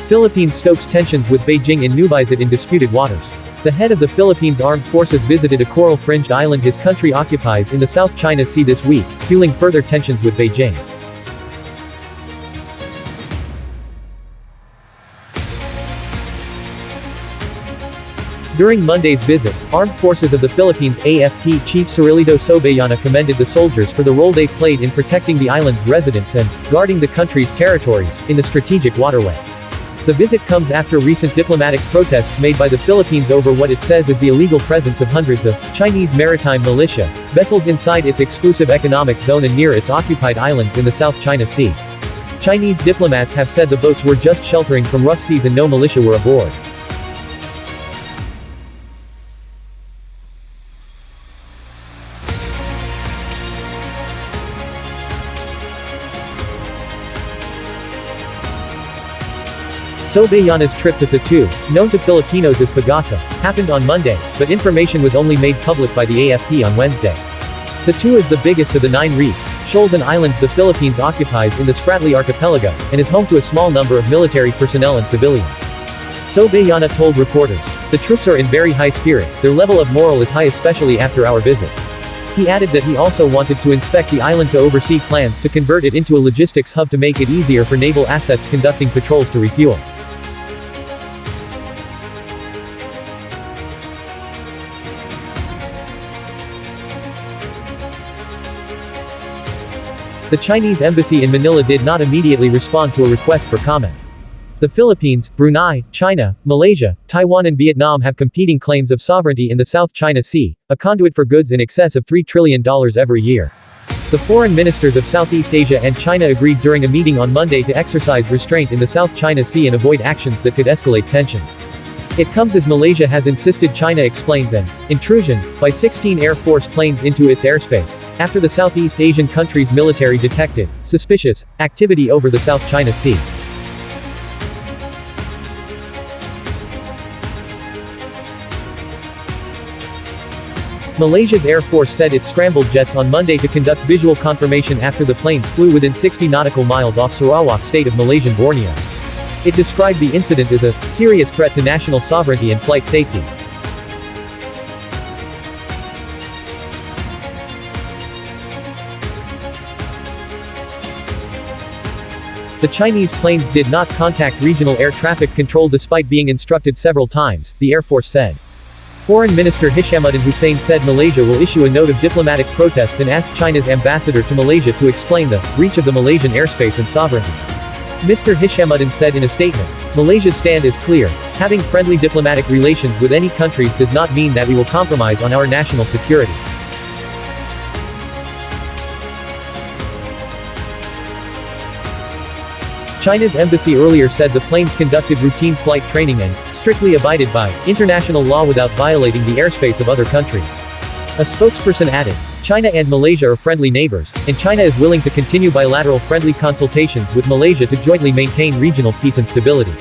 Philippines stokes tensions with Beijing and nubies it in disputed waters. The head of the Philippines Armed Forces visited a coral-fringed island his country occupies in the South China Sea this week, fueling further tensions with Beijing. During Monday's visit, Armed Forces of the Philippines AFP Chief Cirilito Sobejana commended the soldiers for the role they played in protecting the island's residents and guarding the country's territories in the strategic waterway. The visit comes after recent diplomatic protests made by the Philippines over what it says is the illegal presence of hundreds of Chinese maritime militia vessels inside its exclusive economic zone and near its occupied islands in the South China Sea. Chinese diplomats have said the boats were just sheltering from rough seas and no militia were aboard. Sobejana's trip to the two, known to Filipinos as Pagasa, happened on Monday, but information was only made public by the AFP on Wednesday. The two is the biggest of the 9 reefs, shoals and islands the Philippines occupies in the Spratly archipelago, and is home to a small number of military personnel and civilians. Sobejana told reporters, "The troops are in very high spirit, their level of morale is high especially after our visit." He added that he also wanted to inspect the island to oversee plans to convert it into a logistics hub to make it easier for naval assets conducting patrols to refuel. The Chinese embassy in Manila did not immediately respond to a request for comment. The Philippines, Brunei, China, Malaysia, Taiwan and Vietnam have competing claims of sovereignty in the South China Sea, a conduit for goods in excess of $3 trillion every year. The foreign ministers of Southeast Asia and China agreed during a meeting on Monday to exercise restraint in the South China Sea and avoid actions that could escalate tensions. It comes as Malaysia has insisted China explains an intrusion by 16 Air Force planes into its airspace, after the Southeast Asian country's military detected suspicious activity over the South China Sea. Malaysia's Air Force said it scrambled jets on Monday to conduct visual confirmation after the planes flew within 60 nautical miles off Sarawak state of Malaysian Borneo. It described the incident as a serious threat to national sovereignty and flight safety. The Chinese planes did not contact regional air traffic control despite being instructed several times, the Air Force said. Foreign Minister Hishamuddin Hussein said Malaysia will issue a note of diplomatic protest and ask China's ambassador to Malaysia to explain the breach of the Malaysian airspace and sovereignty. Mr. Hishamuddin said in a statement, "Malaysia's stand is clear. Having friendly diplomatic relations with any countries does not mean that we will compromise on our national security." China's embassy earlier said the planes conducted routine flight training and strictly abided by international law without violating the airspace of other countries. A spokesperson added, "China and Malaysia are friendly neighbors, and China is willing to continue bilateral friendly consultations with Malaysia to jointly maintain regional peace and stability."